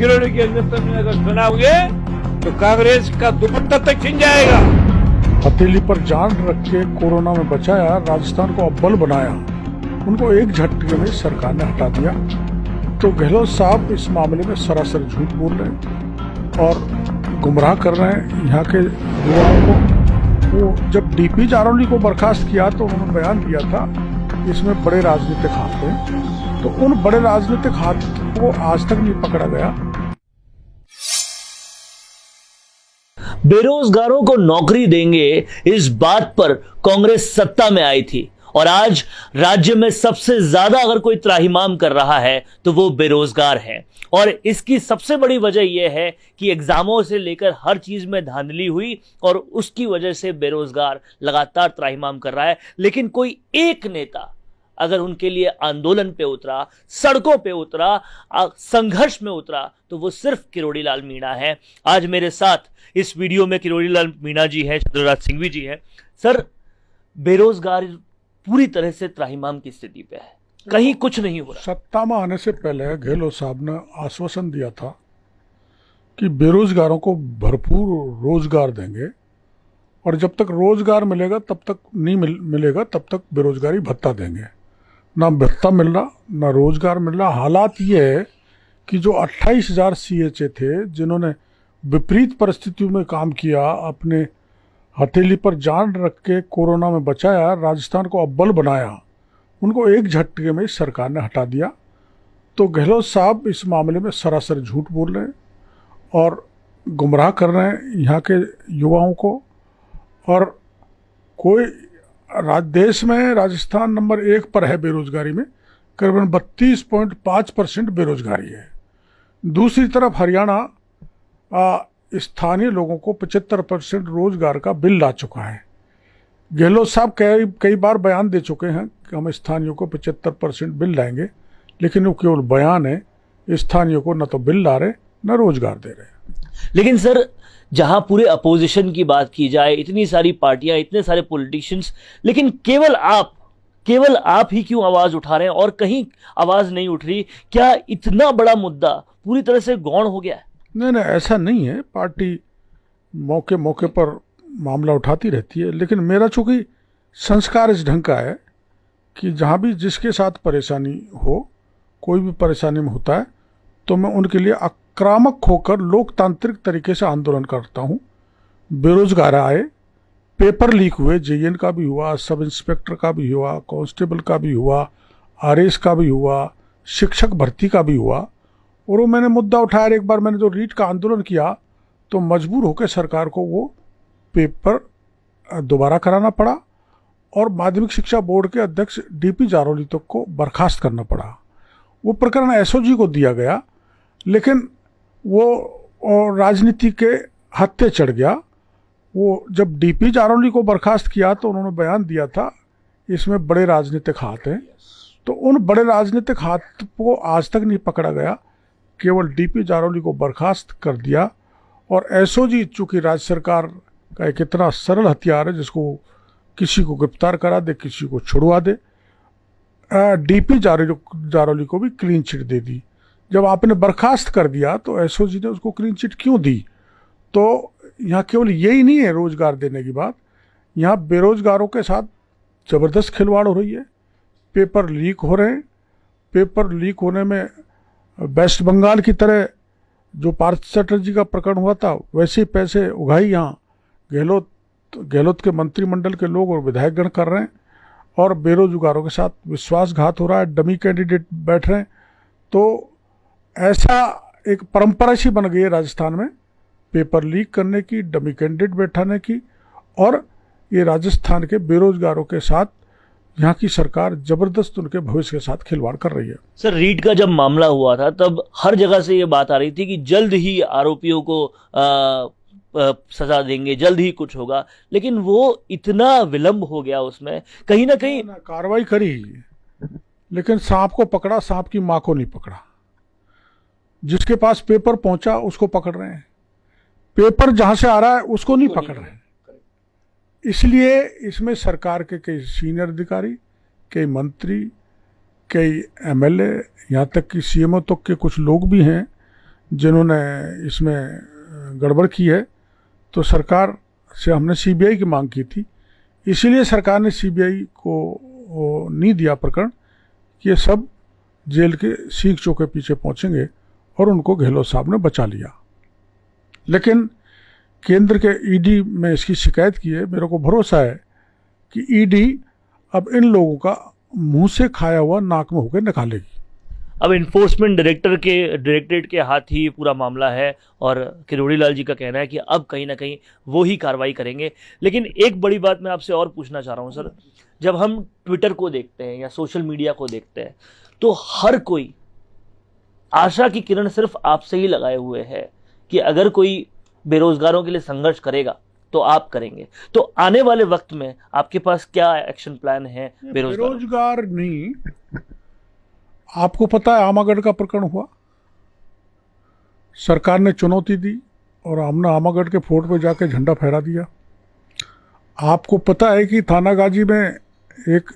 किरोड़ी के अंदर में अगर सुनाओगे तो कांग्रेस का दुपट्टा तक छिन जाएगा। हथेली पर जान रख के कोरोना में बचाया, राजस्थान को अव्वल बनाया, उनको एक झटके में सरकार ने हटा दिया। तो गहलोत साहब इस मामले में सरासर झूठ बोल रहे हैं और गुमराह कर रहे हैं यहाँ के युवाओं को। वो जब डीपी जारौली को बर्खास्त किया तो उन्होंने बयान दिया था इसमें बड़े राजनीतिक हाथ हैं, तो उन बड़े राजनीतिक हाथ को आज तक नहीं पकड़ा गया। बेरोजगारों को नौकरी देंगे, इस बात पर कांग्रेस सत्ता में आई थी और आज राज्य में सबसे ज्यादा अगर कोई त्राहिमाम कर रहा है तो वो बेरोजगार है। और इसकी सबसे बड़ी वजह यह है कि एग्जामों से लेकर हर चीज में धांधली हुई और उसकी वजह से बेरोजगार लगातार त्राहिमाम कर रहा है। लेकिन कोई एक नेता अगर उनके लिए आंदोलन पे उतरा, सड़कों पे उतरा, संघर्ष में उतरा, तो वो सिर्फ किरोड़ी लाल मीणा है। आज मेरे साथ इस वीडियो में किरोड़ी लाल मीणा जी है, चंद्रराज सिंघवी जी है। सर, बेरोजगार पूरी तरह से त्राहिमाम की स्थिति पे है, कहीं कुछ नहीं हो रहा। सत्ता में आने से पहले गहलोत साहब ने आश्वासन दिया था कि बेरोजगारों को भरपूर रोजगार देंगे और जब तक रोजगार मिलेगा तब तक नहीं मिलेगा तब तक बेरोजगारी भत्ता देंगे। ना भत्ता मिल रहा, ना रोजगार मिल रहा। हालात ये है कि जो 28,000 CHA थे जिन्होंने विपरीत परिस्थितियों में काम किया, अपने हथेली पर जान रख के कोरोना में बचाया, राजस्थान को अव्वल बनाया, उनको एक झटके में सरकार ने हटा दिया। तो गहलोत साहब इस मामले में सरासर झूठ बोल रहे हैं और गुमराह कर रहे हैं यहाँ के युवाओं को। और कोई देश में राजस्थान नंबर 1 पर है बेरोजगारी में, करीबन 32.5% बेरोजगारी है। दूसरी तरफ हरियाणा स्थानीय लोगों को 75% रोजगार का बिल ला चुका है। गहलोत साहब कई बार बयान दे चुके हैं कि हम स्थानीयों को 75% बिल लाएंगे, लेकिन वो केवल बयान है। स्थानीयों को न तो बिल ला रहे न रोजगार दे रहे। लेकिन सर, जहां पूरे अपोजिशन की बात की जाए, इतनी सारी पार्टियां, इतने सारे पॉलिटिशियंस, लेकिन केवल आप ही क्यों आवाज उठा रहे हैं और कहीं आवाज नहीं उठ रही? क्या इतना बड़ा मुद्दा पूरी तरह से गौण हो गया है? नहीं, ऐसा नहीं है। पार्टी मौके मौके पर मामला उठाती रहती है, लेकिन मेरा चूंकि संस्कार इस ढंग का है कि जहाँ भी जिसके साथ परेशानी हो, कोई भी परेशानी में होता है, तो मैं उनके लिए आक्रामक होकर लोकतांत्रिक तरीके से आंदोलन करता हूँ। बेरोजगार आए, पेपर लीक हुए, JN का भी हुआ, सब इंस्पेक्टर का भी हुआ, कांस्टेबल का भी हुआ, RS का भी हुआ, शिक्षक भर्ती का भी हुआ। और वो मैंने मुद्दा उठाया। एक बार मैंने जो रीट का आंदोलन किया तो मजबूर होकर सरकार को वो पेपर दोबारा कराना पड़ा और माध्यमिक शिक्षा बोर्ड के अध्यक्ष DP जारौली तक को बर्खास्त करना पड़ा। वो प्रकरण SOG को दिया गया, लेकिन वो राजनीति के हत्थे चढ़ गया। वो जब DP जारौली को बर्खास्त किया तो उन्होंने बयान दिया था इसमें बड़े राजनीतिक हाथ हैं, तो उन बड़े राजनीतिक हाथ को आज तक नहीं पकड़ा गया। केवल DP जारौली को बर्खास्त कर दिया और SOG चूँकि राज्य सरकार का एक इतना सरल हथियार है जिसको किसी को गिरफ्तार करा दे, किसी को छुड़वा दे। DP जारौली को भी क्लीन चिट दे दी। जब आपने बर्खास्त कर दिया तो SOG ने उसको क्लीन चिट क्यों दी? तो यहाँ केवल यही नहीं है रोजगार देने की बात, यहाँ बेरोजगारों के साथ ज़बरदस्त खिलवाड़ हो रही है। पेपर लीक हो रहे हैं। पेपर लीक होने में वेस्ट बंगाल की तरह जो पार्थ चटर्जी का प्रकरण हुआ था वैसे ही पैसे उगाई यहाँ गहलोत के मंत्रिमंडल के लोग और विधायकगण कर रहे हैं और बेरोजगारों के साथ विश्वासघात हो रहा है। डमी कैंडिडेट बैठ रहे हैं। तो ऐसा एक परंपरा सी बन गई है राजस्थान में पेपर लीक करने की, डमी कैंडिडेट बैठाने की, और ये राजस्थान के बेरोजगारों के साथ यहाँ की सरकार जबरदस्त उनके भविष्य के साथ खिलवाड़ कर रही है। सर, रीट का जब मामला हुआ था तब हर जगह से ये बात आ रही थी कि जल्द ही आरोपियों को सजा देंगे, जल्द ही कुछ होगा, लेकिन वो इतना विलंब हो गया उसमें, कहीं ना कहीं कार्रवाई करी, लेकिन सांप को पकड़ा, सांप की माँ को नहीं पकड़ा। जिसके पास पेपर पहुंचा उसको पकड़ रहे हैं, पेपर जहां से आ रहा है उसको नहीं पकड़ रहे हैं। इसलिए इसमें सरकार के कई सीनियर अधिकारी, कई मंत्री, कई MLA, यहाँ तक कि CMO तक के कुछ लोग भी हैं जिन्होंने इसमें गड़बड़ की है, तो सरकार से हमने सीबीआई की मांग की थी। इसीलिए सरकार ने सीबीआई को नहीं दिया प्रकरण कि ये सब जेल के सीख चौके पीछे पहुंचेंगे, और उनको गहलोत साहब ने बचा लिया। लेकिन केंद्र के ईडी में इसकी शिकायत की है। मेरे को भरोसा है कि ईडी अब इन लोगों का मुंह से खाया हुआ नाक में होकर निकालेगी। अब इन्फोर्समेंट डायरेक्टरेट के हाथ ही पूरा मामला है, और किरोड़ी लाल जी का कहना है कि अब कहीं ना कहीं वो ही कार्रवाई करेंगे। लेकिन एक बड़ी बात मैं आपसे और पूछना चाह रहा हूँ सर, जब हम ट्विटर को देखते हैं या सोशल मीडिया को देखते हैं, तो हर कोई आशा की किरण सिर्फ आपसे ही लगाए हुए है कि अगर कोई बेरोजगारों के लिए संघर्ष करेगा तो आप करेंगे। तो आने वाले वक्त में आपके पास क्या एक्शन प्लान है? बेरोजगार नहीं, आपको पता है आमागढ़ का प्रकरण हुआ, सरकार ने चुनौती दी और हमने आमागढ़ के फोर्ट पर जाकर झंडा फहरा दिया। आपको पता है कि थानागाजी में एक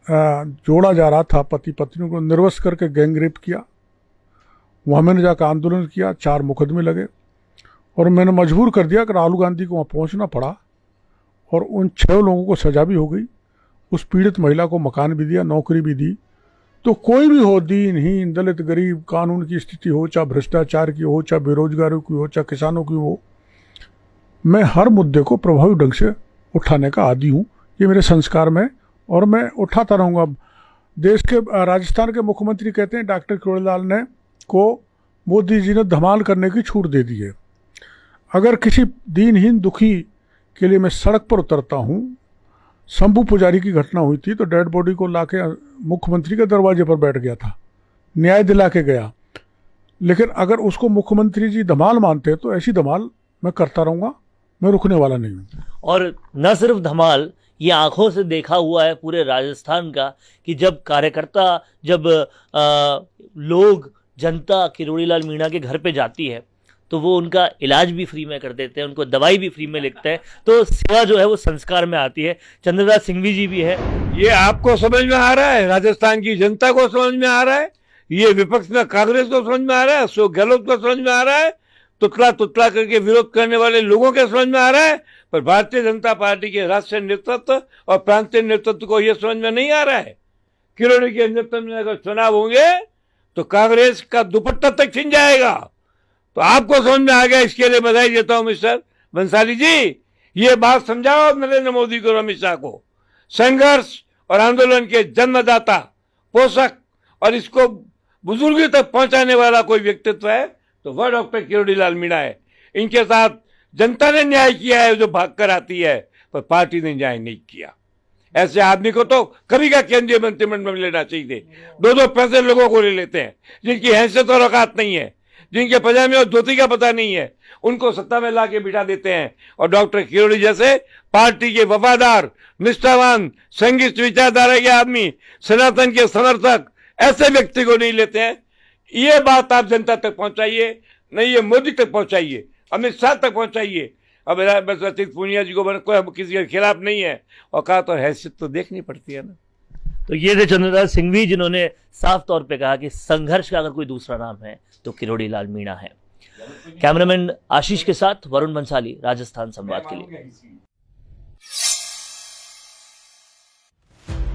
जोड़ा जा रहा था, पति पत्नी को निर्वस्त्र करके गैंग रेप किया। वहाँ मैंने जाकर आंदोलन किया, 4 मुकदमे लगे, और मैंने मजबूर कर दिया कि राहुल गांधी को वहाँ पहुँचना पड़ा, और उन 6 लोगों को सजा भी हो गई। उस पीड़ित महिला को मकान भी दिया, नौकरी भी दी। तो कोई भी हो, दीनहीन, दलित, गरीब, कानून की स्थिति हो, चाहे भ्रष्टाचार की हो, चाहे बेरोजगारों की हो, चाहे किसानों की हो, मैं हर मुद्दे को प्रभावी ढंग से उठाने का आदी हूँ। ये मेरे संस्कार में, और मैं उठाता रहूँगा। देश के राजस्थान के मुख्यमंत्री कहते हैं डॉक्टर किरोड़ी लाल ने को मोदी जी ने धमाल करने की छूट दे दी है। अगर किसी दीनहीन दुखी के लिए मैं सड़क पर उतरता हूँ, शंभू पुजारी की घटना हुई थी तो डेड बॉडी को लाके मुख्यमंत्री के दरवाजे पर बैठ गया था, न्याय दिला के गया। लेकिन अगर उसको मुख्यमंत्री जी धमाल मानते तो ऐसी धमाल मैं करता रहूँगा, मैं रुकने वाला नहीं हूँ। और न सिर्फ धमाल, ये आंखों से देखा हुआ है पूरे राजस्थान का कि जब कार्यकर्ता, जब लोग, जनता किरोड़ी लाल मीणा के घर पे जाती है तो वो उनका इलाज भी फ्री में कर देते हैं, उनको दवाई भी फ्री में लिखते हैं। तो सेवा जो है वो संस्कार में आती है। चंद्रदास सिंघवी जी भी है। ये आपको समझ में आ रहा है, राजस्थान की जनता को समझ में आ रहा है, ये विपक्ष में कांग्रेस को समझ में आ रहा है, अशोक गहलोत को समझ में आ रहा है, तुतला करके विरोध करने वाले लोगों के समझ में आ रहा है, पर भारतीय जनता पार्टी के राष्ट्रीय नेतृत्व और प्रांतीय नेतृत्व को यह समझ में नहीं आ रहा है। किरोड़ी के नेतृत्व में अगर चुनाव होंगे तो कांग्रेस का दुपट्टा तक छिन जाएगा। तो आपको समझ में आ गया, इसके लिए बधाई देता हूं मिस्टर बंसाली जी। ये बात समझाओ नरेंद्र मोदी को और अमित शाह को। संघर्ष और आंदोलन के जन्मदाता, पोषक और इसको बुजुर्गी तक पहुंचाने वाला कोई व्यक्तित्व है तो वह डॉक्टर किरोड़ी लाल मीणा है। इनके साथ जनता ने न्याय किया है जो भाग कर आती है, पर पार्टी ने न्याय नहीं किया। ऐसे आदमी को तो कभी का केंद्रीय मंत्रिमंडल में लेना चाहिए। 2-2 पैसे लोगों को ले लेते हैं, जिनकी हैसियत और औकात नहीं है, जिनके पजामे और धोती का पता नहीं है, उनको सत्ता में लाके बिठा देते हैं। और डॉक्टर किरोड़ी जैसे पार्टी के वफादार, निष्ठावान, संघिष्ठ विचारधारा के आदमी, सनातन के समर्थक, ऐसे व्यक्ति को नहीं लेते हैं। ये बात आप जनता तक पहुंचाइए, नहीं ये मोदी तक पहुंचाइए, अमित शाह तक पहुंचाइए। अब बस अतीत पूनिया जी को कोई किसी के खिलाफ नहीं है, औकात और हैसियत तो देखनी पड़ती है ना। तो ये थे चंद्रदास सिंघवी, जिन्होंने साफ तौर पे कहा कि संघर्ष का अगर कोई दूसरा नाम है तो किरोड़ी लाल मीणा है। कैमरामैन आशीष के साथ वरुण बंसाली, राजस्थान संवाद के लिए।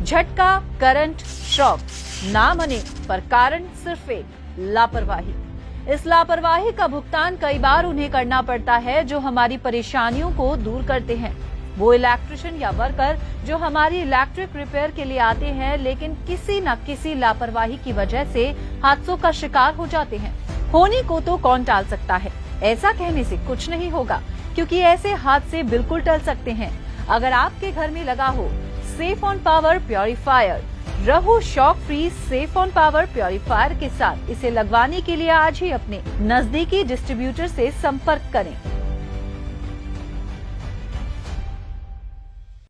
झटका, करंट, शॉक, नाम अनेक पर कारण सिर्फ एक, लापरवाही। इस लापरवाही का भुगतान कई बार उन्हें करना पड़ता है जो हमारी परेशानियों को दूर करते हैं। वो इलेक्ट्रिशियन या वर्कर जो हमारी इलेक्ट्रिक रिपेयर के लिए आते हैं, लेकिन किसी न किसी लापरवाही की वजह से हादसों का शिकार हो जाते हैं। होने को तो कौन टाल सकता है, ऐसा कहने से कुछ नहीं होगा, क्योंकि ऐसे हादसे बिल्कुल टल सकते हैं अगर आपके घर में लगा हो सेफ ऑन पावर प्योरीफायर। रहो shock free safe on power purifier के साथ। इसे लगवाने के लिए आज ही अपने नजदीकी डिस्ट्रीब्यूटर से संपर्क करें।